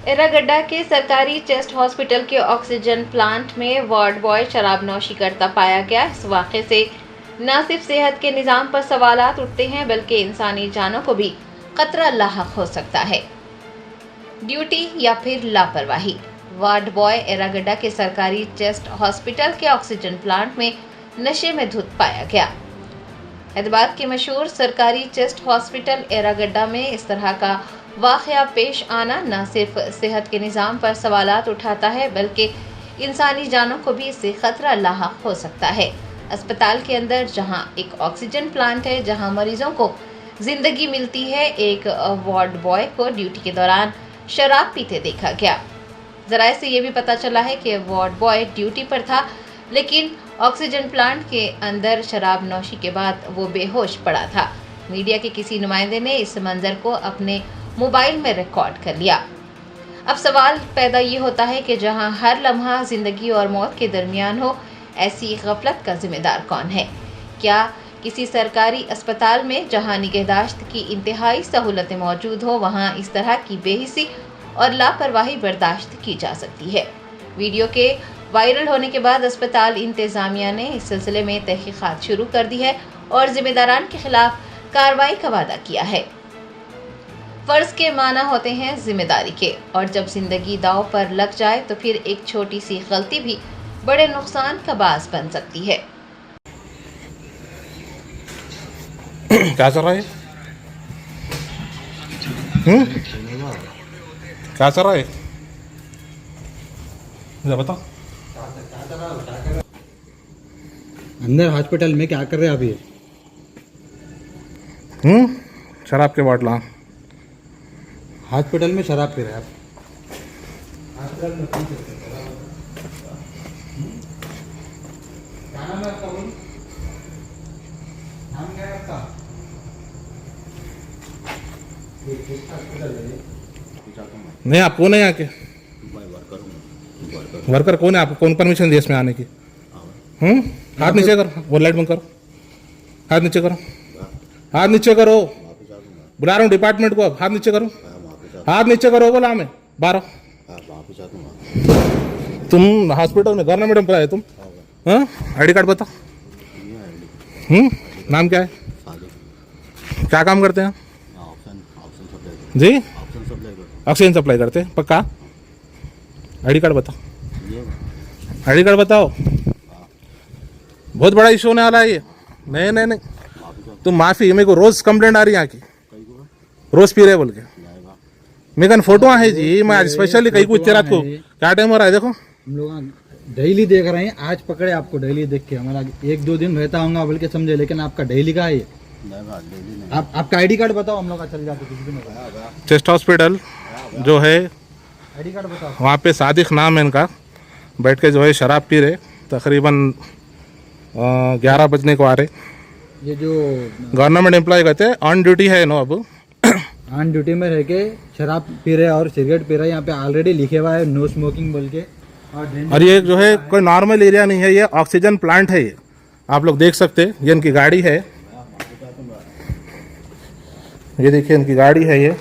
एर्रागड्डा के सरकारी chest hospital के ऑक्सीजन प्लांट में वार्ड बॉय शराबनोशी करता पाया गया। इस वाक़े से न सिर्फ सेहत के निज़ाम पर सवालात उठते हैं बल्कि इंसानी जानों को भी खतरा लाहक हो सकता है। ड्यूटी या फिर लापरवाही। वार्ड बॉय एर्रागड्डा के सरकारी चेस्ट हॉस्पिटल के ऑक्सीजन प्लांट में नशे में धुत पाया गया। हैदराबाद के मशहूर सरकारी चेस्ट हॉस्पिटल एर्रागड्डा में इस तरह का वाक़या पेश आना न सिर्फ सेहत के निज़ाम पर सवालात उठाता है बल्कि इंसानी जानों को भी इससे खतरा लाहक हो सकता है। अस्पताल के अंदर जहां एक ऑक्सीजन प्लांट है, जहां मरीजों को जिंदगी मिलती है, एक वार्ड बॉय को ड्यूटी के दौरान शराब पीते देखा गया। जराये से ये भी पता चला है कि वार्ड बॉय ड्यूटी पर था, लेकिन ऑक्सीजन प्लांट के अंदर शराब नौशी के बाद वो बेहोश पड़ा था। मीडिया के किसी नुमाइंदे ने इस मंजर को अपने मोबाइल में रिकॉर्ड कर लिया। अब सवाल पैदा ये होता है कि जहां हर लम्हा जिंदगी और मौत के दरमियान हो, ऐसी गफलत का जिम्मेदार कौन है? क्या किसी सरकारी अस्पताल में जहां निगहदाश्त की इंतहाई सहूलतें मौजूद हो, वहां इस तरह की बेहिसी और लापरवाही बर्दाश्त की जा सकती है? वीडियो के वायरल होने के बाद अस्पताल इंतजामिया ने इस सिलसिले में तहकीकात शुरू कर दी है और जिम्मेदारान के खिलाफ कार्रवाई का वादा किया है। फर्ज के माना होते हैं जिम्मेदारी के, और जब जिंदगी दांव पर लग जाए तो फिर एक छोटी सी गलती भी बड़े नुकसान का बास बन सकती है। क्या चल रहा है? क्या चल रहा है? जरा बता। अंदर हॉस्पिटल में क्या कर रहे हैं अभी? शराब के बाटला हॉस्पिटल में शराब पी रहे हैं आप? हॉस्पिटल में कौन से क्या नाम है आपका? बोल, नाम क्या है आपका? ये किस हॉस्पिटल है? नहीं, आप कौन है यहाँ के? वर्कर कौन है? आपको कौन परमिशन दी इसमें आने की? हाथ नीचे करो, वो लाइट बंद करो। हाथ नीचे करो, हाथ नीचे करो। बुला रहा हूँ डिपार्टमेंट को, अब हाथ नीचे करो, हाथ नीचे करो। बोला हमें 12। तुम हॉस्पिटल में गवर्नमेंट एम्प्लॉय है तुम? हाँ, आईडी कार्ड बताओ। नाम क्या है? क्या काम करते हैं जी? ऑक्सीजन सप्लाई करते हैं पक्का? आईडी कार्ड बताओ, आईडी कार्ड बताओ। बहुत बड़ा इशू होने वाला है ये। नहीं नहीं नहीं, तुम माफी, मेरे को रोज कंप्लेंट आ रही है यहाँ की, रोज पी रहे बोल के। मेरे फोटो है जी, मैं आज स्पेशली कहीं कुछ रात को क्या टाइम हो रहा है देखो। हम लोग डेली देख रहे हैं, आज पकड़े आपको डेली देख के। हमारा 1-2 दिन रहता होगा बल्कि समझे, लेकिन आपका डेली का है ये। आपका आईडी कार्ड बताओ, हम लोग का चल जाते कुछ भी नहीं। चेस्ट हॉस्पिटल जो है, आईडी कार्ड बताओ। वहाँ पे सादिक नाम है इनका, बैठ के जो है शराब पी रहे, तकरीबन 11 बजने को आ रहे। ये जो गवर्नमेंट एम्प्लॉय कहते हैं, ऑन ड्यूटी है नो, अब ऑन ड्यूटी में रह के शराब पी रहे और सिगरेट पी रहे। यहाँ पे ऑलरेडी लिखे हुआ है नो स्मोकिंग बोल के। और ये जो है कोई नॉर्मल एरिया नहीं है, ये ऑक्सीजन प्लांट है। ये आप लोग देख सकते हैं, ये इनकी गाड़ी है, ये देखिए इनकी गाड़ी है। ये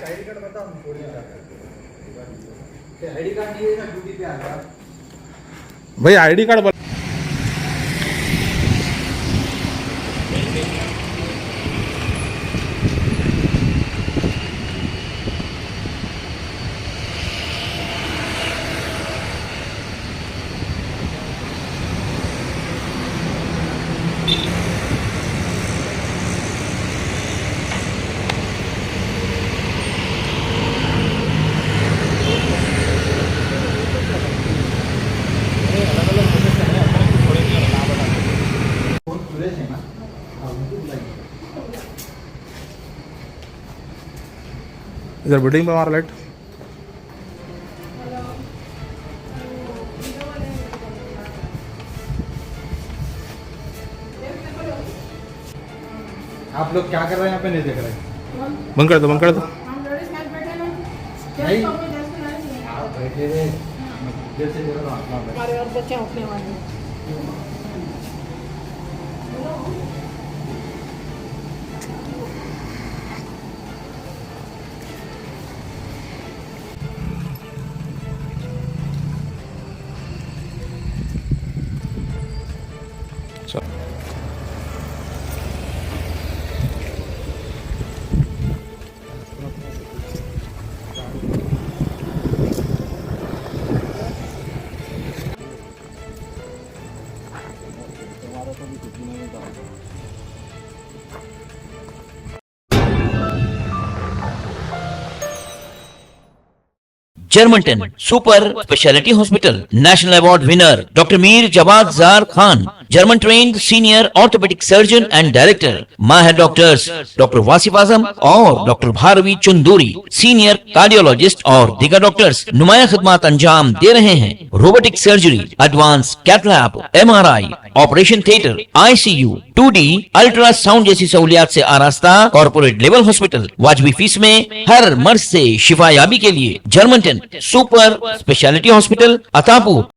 भाई आईडी कार्ड इधर बिल्डिंग पे मार लाइट। आप लोग क्या कर रहे हैं यहाँ पे? नहीं देख रहे? बंद कर दो, बंद कर दो। नहीं, आप बैठे रहे, जैसे हमारे और बच्चे उठने वाले हैं। Germanten super speciality hospital, national award winner doctor Mir Jawad Zar Khan, German trained senior orthopaedic surgeon and director, माहिर डॉक्टर्स डॉक्टर वासिफ आजम और doctor Bharvi Chanduri, senior cardiologist और दीगर डॉक्टर्स नुमाया खिदमत अंजाम दे रहे हैं। Robotic surgery, advance cath lab, MRI, operation theatre, ICU, 2D ultrasound जैसी सहूलियात से आरास्ता कॉर्पोरेट लेवल हॉस्पिटल, वाजबी फीस में हर मर्ज से शिफायाबी के लिए जर्मनटन सुपर स्पेशलिटी हॉस्पिटल, अतापू।